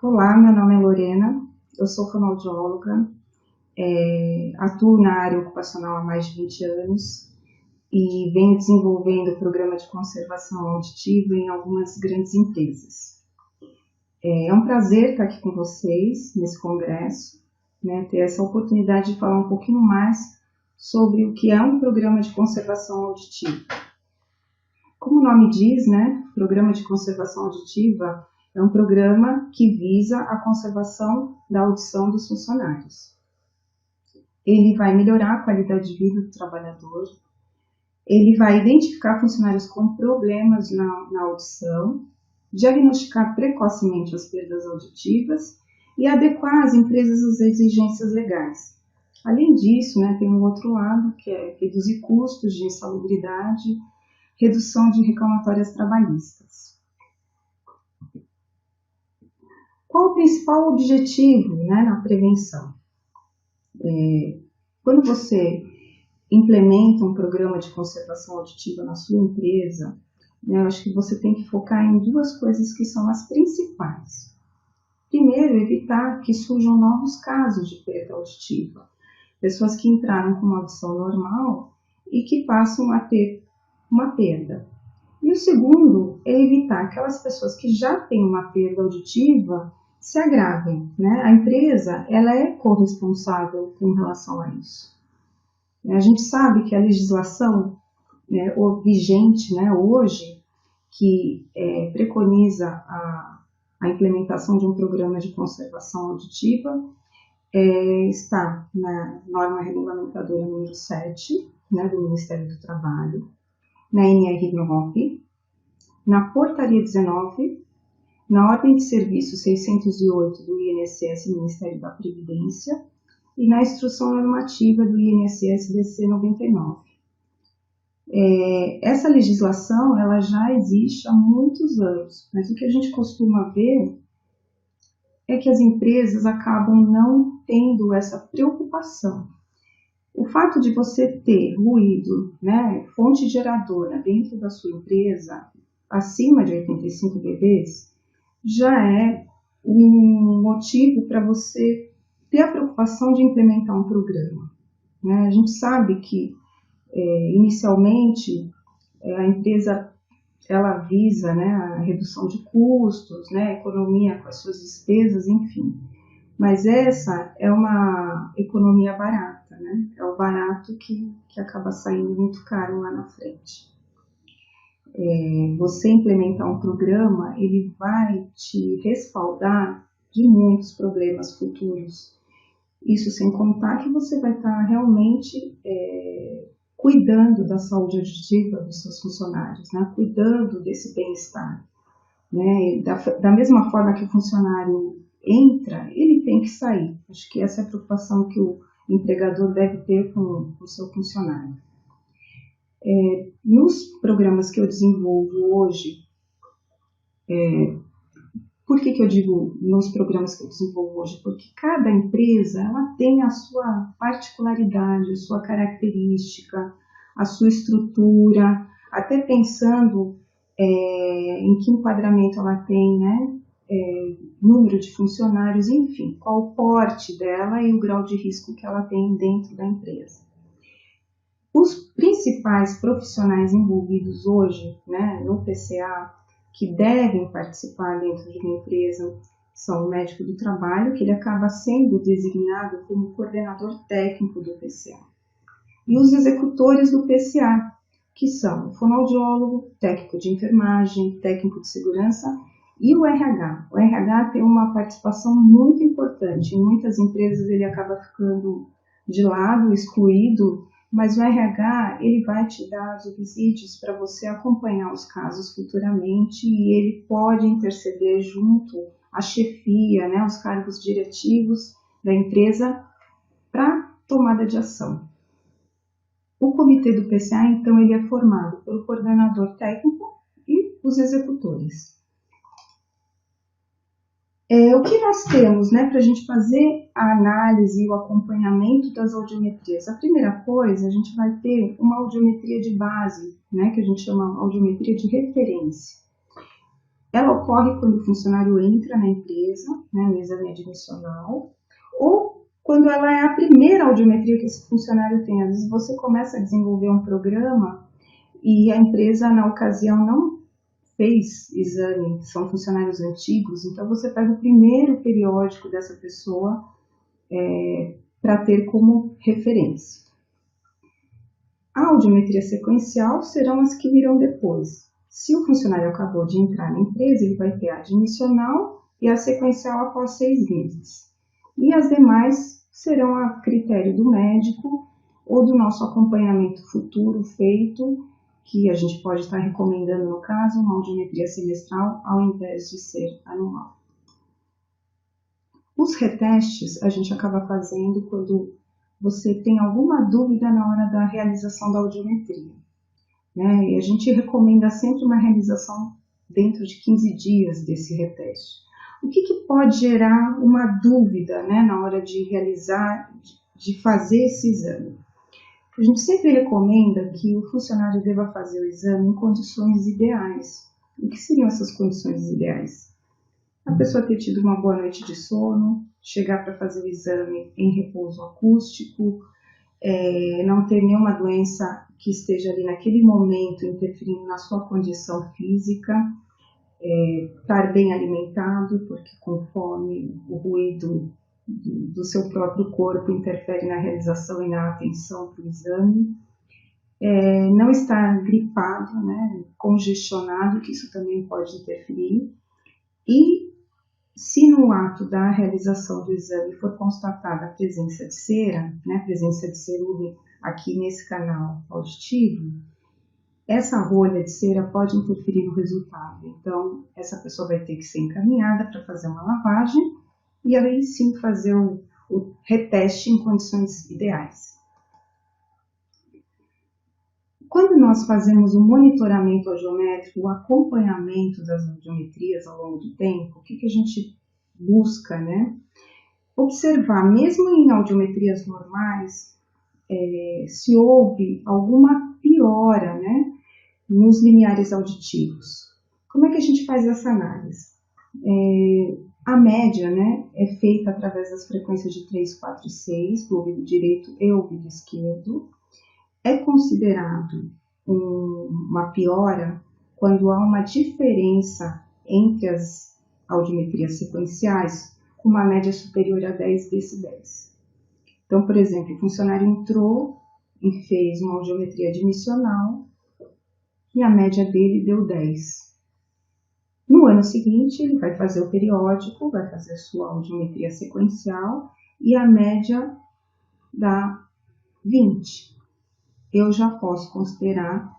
Olá, meu nome é Lorena, eu sou fonoaudióloga, atuo na área ocupacional há mais de 20 anos e venho desenvolvendo o programa de conservação auditiva em algumas grandes empresas. É um prazer estar aqui com vocês nesse congresso, né, ter essa oportunidade de falar um pouquinho mais sobre o que é um programa de conservação auditiva. Como o nome diz, né, Programa de Conservação Auditiva é um programa que visa a conservação da audição dos funcionários. Ele vai melhorar a qualidade de vida do trabalhador, ele vai identificar funcionários com problemas na audição, diagnosticar precocemente as perdas auditivas e adequar as empresas às exigências legais. Além disso, né, tem um outro lado, que é reduzir custos de insalubridade, redução de reclamatórias trabalhistas. Qual o principal objetivo, né, na prevenção? Quando você implementa um programa de conservação auditiva na sua empresa, né, eu acho que você tem que focar em duas coisas que são as principais. Primeiro, evitar que surjam novos casos de perda auditiva. Pessoas que entraram com uma audição normal e que passam a ter uma perda. E o segundo é evitar que aquelas pessoas que já têm uma perda auditiva se agravem, né? A empresa, ela é corresponsável com relação a isso. A gente sabe que a legislação, né, vigente, né, hoje, que preconiza a implementação de um programa de conservação auditiva, está na norma regulamentadora número 7, né, do Ministério do Trabalho, na NR9, na Portaria 19, na Ordem de Serviço 608 do INSS, Ministério da Previdência, e na Instrução Normativa do INSS DC 99. Essa legislação ela já existe há muitos anos, mas o que a gente costuma ver é que as empresas acabam não tendo essa preocupação. O fato de você ter ruído, né, fonte geradora dentro da sua empresa, acima de 85 dBs, já é um motivo para você ter a preocupação de implementar um programa. Né? A gente sabe que, inicialmente, a empresa ela visa, né, a redução de custos, né, economia com as suas despesas, enfim. Mas essa é uma economia barata, né? É o barato que acaba saindo muito caro lá na frente. Você implementar um programa, ele vai te respaldar de muitos problemas futuros. Isso sem contar que você vai estar realmente cuidando da saúde auditiva dos seus funcionários, né? Cuidando desse bem-estar. Né? Da mesma forma que o funcionário entra, ele tem que sair. Acho que essa é a preocupação que o empregador deve ter com o seu funcionário. Nos programas que eu desenvolvo hoje, por que eu digo nos programas que eu desenvolvo hoje? Porque cada empresa ela tem a sua particularidade, a sua característica, a sua estrutura, até pensando em que enquadramento ela tem, né? Número de funcionários, enfim, qual o porte dela e o grau de risco que ela tem dentro da empresa. Os principais profissionais envolvidos hoje, né, no PCA, que devem participar dentro de uma empresa, são o médico do trabalho, que ele acaba sendo designado como coordenador técnico do PCA, e os executores do PCA, que são o fonoaudiólogo, técnico de enfermagem, técnico de segurança e o RH. O RH tem uma participação muito importante. Em muitas empresas ele acaba ficando de lado, excluído, mas o RH ele vai te dar os requisitos para você acompanhar os casos futuramente e ele pode interceder junto à chefia, né, os cargos diretivos da empresa para tomada de ação. O comitê do PCA, então, ele é formado pelo coordenador técnico e os executores. O que nós temos, né, para a gente fazer a análise e o acompanhamento das audiometrias? A primeira coisa, a gente vai ter uma audiometria de base, né, que a gente chama de audiometria de referência. ela ocorre quando o funcionário entra na empresa, né, no exame admissional, ou quando ela é a primeira audiometria que esse funcionário tem. Às vezes você começa a desenvolver um programa e a empresa, na ocasião, não fez exame, são funcionários antigos, então você pega o primeiro periódico dessa pessoa para ter como referência. A audiometria sequencial serão as que virão depois. Se o funcionário acabou de entrar na empresa, ele vai ter a admissional e a sequencial após 6 meses. E as demais serão a critério do médico ou do nosso acompanhamento futuro feito, que a gente pode estar recomendando, no caso, uma audiometria semestral ao invés de ser anual. Os retestes a gente acaba fazendo quando você tem alguma dúvida na hora da realização da audiometria, né? E a gente recomenda sempre uma realização dentro de 15 dias desse reteste. O que pode gerar uma dúvida, né, na hora de realizar, de fazer esse exame? A gente sempre recomenda que o funcionário deva fazer o exame em condições ideais. O que seriam essas condições ideais? A pessoa ter tido uma boa noite de sono, chegar para fazer o exame em repouso acústico, não ter nenhuma doença que esteja ali naquele momento interferindo na sua condição física, estar bem alimentado, porque com fome o ruído do seu próprio corpo interfere na realização e na atenção para o exame. Não estar gripado, né, congestionado, que isso também pode interferir. E se no ato da realização do exame for constatada a presença de cera, né, presença de cerume aqui nesse canal auditivo, essa rolha de cera pode interferir no resultado. Então, essa pessoa vai ter que ser encaminhada para fazer uma lavagem e aí sim fazer o reteste em condições ideais. Quando nós fazemos o monitoramento audiométrico, o acompanhamento das audiometrias ao longo do tempo, o que a gente busca, né? Observar, mesmo em audiometrias normais, se houve alguma piora, né, nos limiares auditivos. Como é que a gente faz essa análise? A média, né, é feita através das frequências de 3, 4 e 6, do ouvido direito e ouvido esquerdo. É considerado uma piora quando há uma diferença entre as audiometrias sequenciais com uma média superior a 10 decibéis. Então, por exemplo, o funcionário entrou e fez uma audiometria admissional e a média dele deu 10. No ano seguinte, ele vai fazer o periódico, vai fazer sua audiometria sequencial e a média dá 20. Eu já posso considerar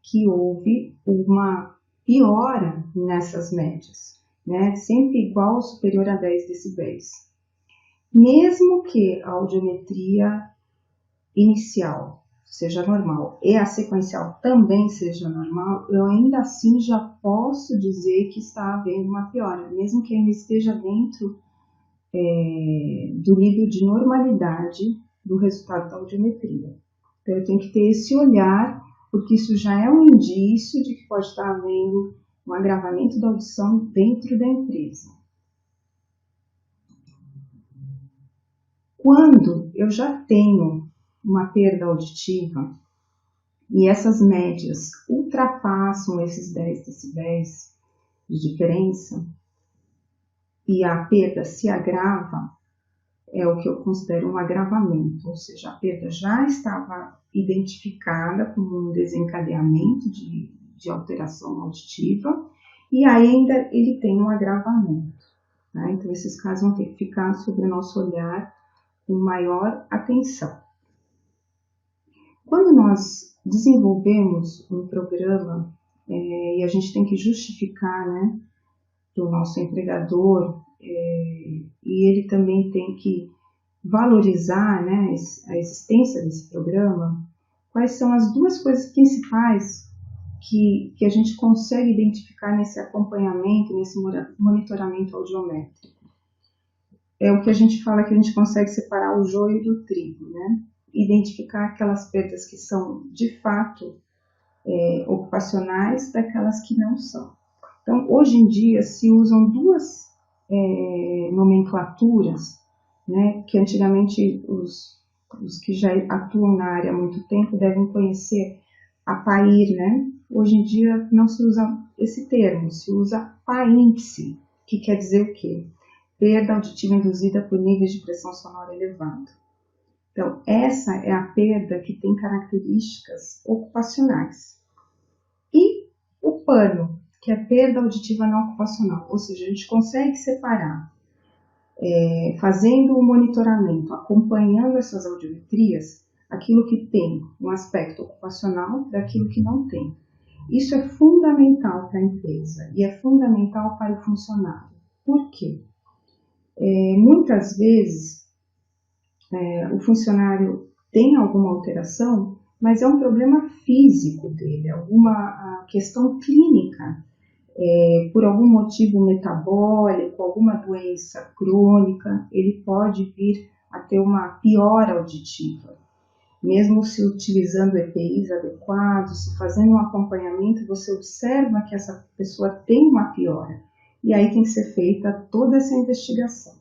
que houve uma piora nessas médias, né? Sempre igual ou superior a 10 decibéis. Mesmo que a audiometria inicial seja normal e a sequencial também seja normal, eu ainda assim já posso dizer que está havendo uma piora, mesmo que ainda esteja dentro do nível de normalidade do resultado da audiometria. Então eu tenho que ter esse olhar, porque isso já é um indício de que pode estar havendo um agravamento da audição dentro da empresa. Quando eu já tenho uma perda auditiva e essas médias ultrapassam esses 10 decibéis de diferença e a perda se agrava, é o que eu considero um agravamento, ou seja, a perda já estava identificada como um desencadeamento de alteração auditiva e ainda ele tem um agravamento. Tá? Então, esses casos vão ter que ficar sob o nosso olhar com maior atenção. Quando nós desenvolvemos um programa e a gente tem que justificar, né, para o nosso empregador, e ele também tem que valorizar, né, a existência desse programa, quais são as duas coisas principais que a gente consegue identificar nesse acompanhamento, nesse monitoramento audiométrico. É o que a gente fala que a gente consegue separar o joio do trigo, né? Identificar aquelas perdas que são de fato ocupacionais daquelas que não são. Então, hoje em dia, se usam duas nomenclaturas, né, que antigamente os que já atuam na área há muito tempo devem conhecer a PAIR, né? Hoje em dia não se usa esse termo, se usa PAINPSE, que quer dizer o quê? Perda auditiva induzida por níveis de pressão sonora elevado. Então, essa é a perda que tem características ocupacionais. E o PANO, que é perda auditiva não ocupacional, ou seja, a gente consegue separar, fazendo o monitoramento, acompanhando essas audiometrias, aquilo que tem um aspecto ocupacional daquilo que não tem. Isso é fundamental para a empresa e é fundamental para o funcionário. Por quê? Muitas vezes o funcionário tem alguma alteração, mas é um problema físico dele, alguma questão clínica, por algum motivo metabólico, alguma doença crônica, ele pode vir a ter uma piora auditiva. Mesmo se utilizando EPIs adequados, se fazendo um acompanhamento, você observa que essa pessoa tem uma piora. E aí tem que ser feita toda essa investigação.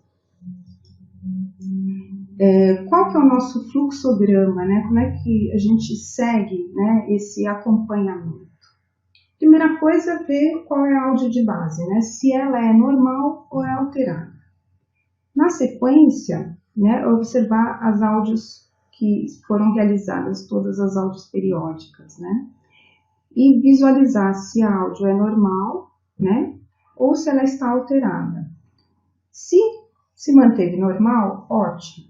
Qual que é o nosso fluxograma, né? Como é que a gente segue, né, esse acompanhamento? Primeira coisa é ver qual é a áudio de base, né? Se ela é normal ou é alterada. Na sequência, né, observar as áudios que foram realizadas, todas as áudios periódicas, né? E visualizar se a áudio é normal, né? Ou se ela está alterada. Se se manteve normal, ótimo.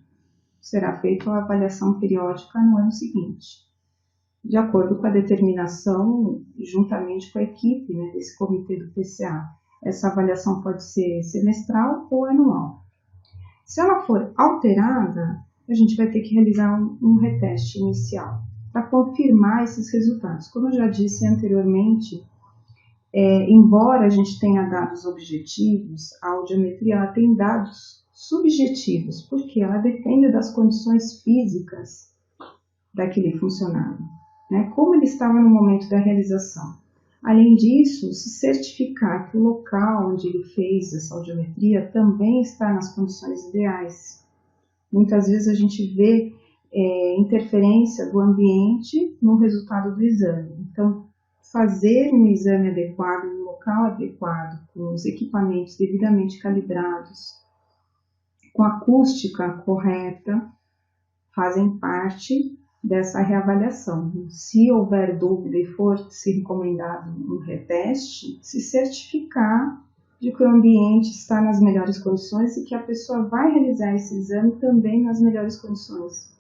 Será feita a avaliação periódica no ano seguinte, de acordo com a determinação, juntamente com a equipe, né, desse comitê do PCA. Essa avaliação pode ser semestral ou anual. Se ela for alterada, a gente vai ter que realizar um reteste inicial para confirmar esses resultados. Como eu já disse anteriormente, embora a gente tenha dados objetivos, a audiometria ela tem dados subjetivos, porque ela depende das condições físicas daquele funcionário, né? Como ele estava no momento da realização. Além disso, se certificar que o local onde ele fez essa audiometria também está nas condições ideais. Muitas vezes a gente vê interferência do ambiente no resultado do exame. Então, fazer um exame adequado, no local adequado, com os equipamentos devidamente calibrados, com a acústica correta, fazem parte dessa reavaliação. Se houver dúvida e for se recomendado um reteste, se certificar de que o ambiente está nas melhores condições e que a pessoa vai realizar esse exame também nas melhores condições,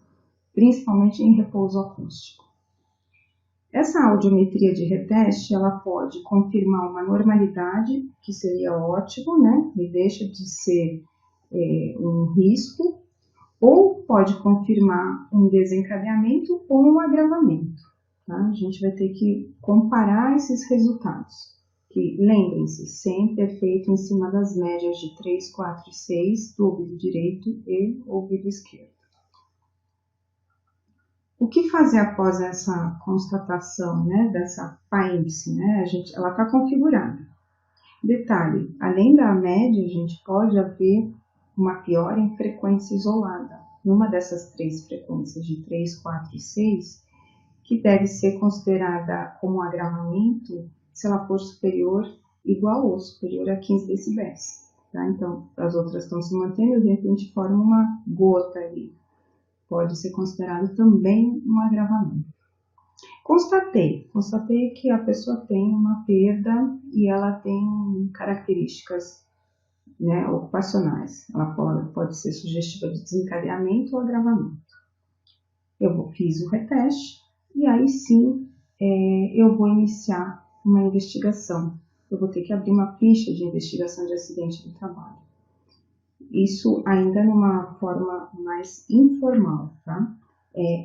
principalmente em repouso acústico. Essa audiometria de reteste, ela pode confirmar uma normalidade, que seria ótimo, né? E deixa de ser um risco, ou pode confirmar um desencadeamento ou um agravamento. Tá? A gente vai ter que comparar esses resultados, que, lembrem-se, sempre é feito em cima das médias de 3, 4 e 6 do ouvido direito e ouvido esquerdo. O que fazer após essa constatação, né, dessa PAINPSE, né? Ela está configurada. Detalhe, além da média, a gente pode haver uma piora em frequência isolada, numa dessas 3 frequências de 3, 4 e 6, que deve ser considerada como agravamento se ela for superior, igual ou superior a 15 decibéis. Tá? Então, as outras estão se mantendo e de repente forma uma gota ali. Pode ser considerado também um agravamento. Constatei que a pessoa tem uma perda e ela tem características, né, ocupacionais. Ela pode ser sugestiva de desencadeamento ou agravamento. Eu fiz o reteste e aí sim eu vou iniciar uma investigação. Eu vou ter que abrir uma ficha de investigação de acidente do trabalho. Isso ainda numa forma mais informal, tá?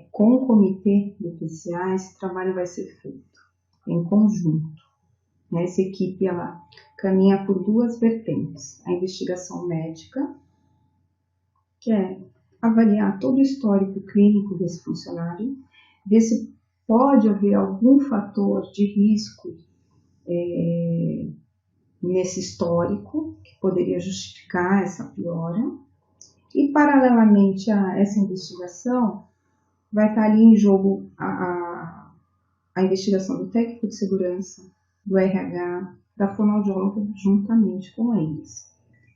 Com o comitê do PCA, esse trabalho vai ser feito em conjunto. Essa equipe ela caminha por 2 vertentes. A investigação médica, que é avaliar todo o histórico clínico desse funcionário, ver se pode haver algum fator de risco nesse histórico que poderia justificar essa piora. E, paralelamente a essa investigação, vai estar ali em jogo a investigação do técnico de segurança, do RH, da fonoaudióloga, juntamente com eles.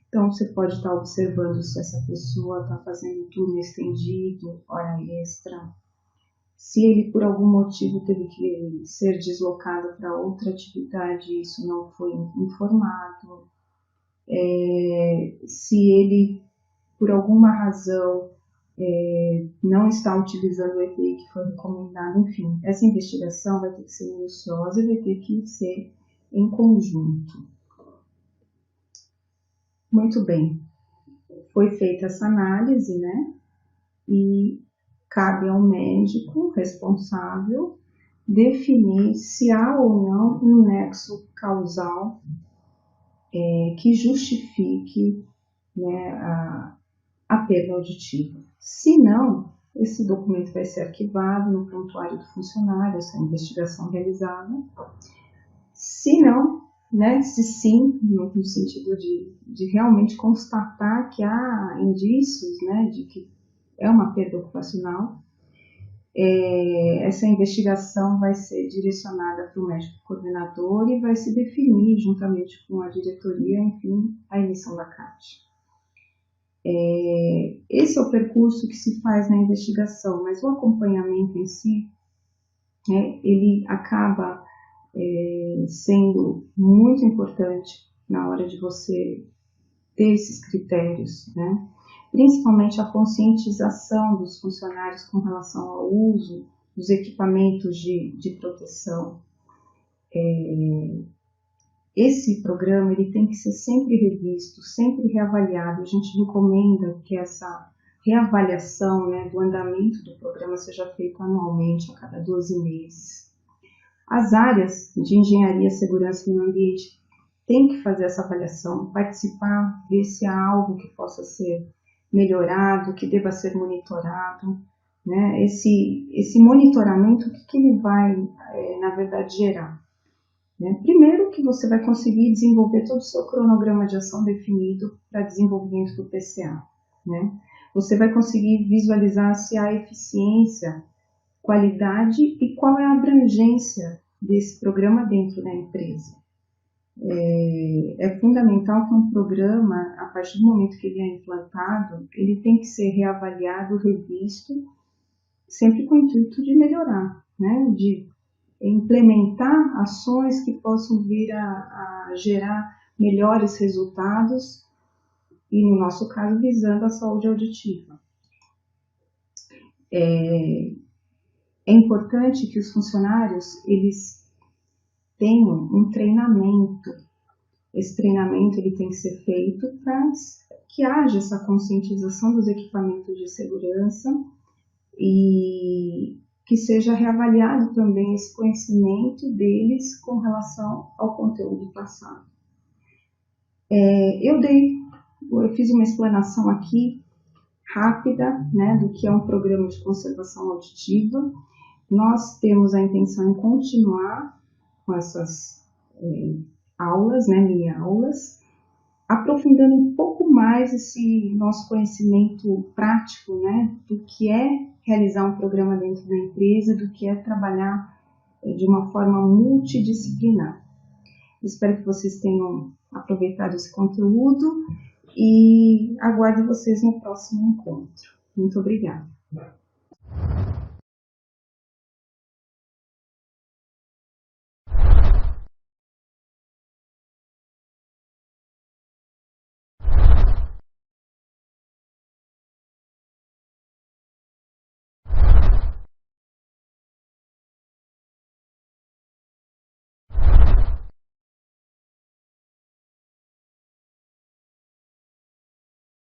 Então, você pode estar observando se essa pessoa está fazendo turno estendido, hora extra, se ele, por algum motivo, teve que ser deslocado para outra atividade e isso não foi informado, se ele, por alguma razão, não está utilizando o EPI que foi recomendado, enfim. Essa investigação vai ter que ser minuciosa e vai ter que ser em conjunto. Muito bem. Foi feita essa análise, né? E cabe ao médico responsável definir se há ou não um nexo causal que justifique, né, a perda auditiva. Se não, esse documento vai ser arquivado no prontuário do funcionário, essa investigação realizada. Se não, né, se sim, no sentido de realmente constatar que há indícios, né, de que é uma perda ocupacional, essa investigação vai ser direcionada para o médico coordenador e vai se definir, juntamente com a diretoria, enfim, a emissão da CAT. Esse é o percurso que se faz na investigação, mas o acompanhamento em si, né, ele acaba sendo muito importante na hora de você ter esses critérios, né? Principalmente a conscientização dos funcionários com relação ao uso dos equipamentos de proteção. Esse programa ele tem que ser sempre revisto, sempre reavaliado. A gente recomenda que essa reavaliação, né, do andamento do programa seja feita anualmente, a cada 12 meses. As áreas de engenharia, segurança e meio ambiente têm que fazer essa avaliação, participar, ver se há algo que possa ser melhorado, que deva ser monitorado, né? Esse monitoramento, o que ele vai, na verdade, gerar? Né? Primeiro que você vai conseguir desenvolver todo o seu cronograma de ação definido para desenvolvimento do PCA. Né? Você vai conseguir visualizar se há eficiência, qualidade e qual é a abrangência desse programa dentro da empresa. É fundamental que um programa, a partir do momento que ele é implantado, ele tem que ser reavaliado, revisto, sempre com o intuito de melhorar, né? De implementar ações que possam vir a gerar melhores resultados e, no nosso caso, visando a saúde auditiva. É importante que os funcionários eles tenham um treinamento. Esse treinamento ele tem que ser feito para que haja essa conscientização dos equipamentos de segurança e que seja reavaliado também esse conhecimento deles com relação ao conteúdo passado. Eu fiz uma explanação aqui rápida, né, do que é um programa de conservação auditiva. Nós temos a intenção de continuar com essas aulas, né, mini-aulas, aprofundando um pouco mais esse nosso conhecimento prático, né, do que é realizar um programa dentro da empresa, do que é trabalhar de uma forma multidisciplinar. Espero que vocês tenham aproveitado esse conteúdo e aguardo vocês no próximo encontro. Muito obrigada.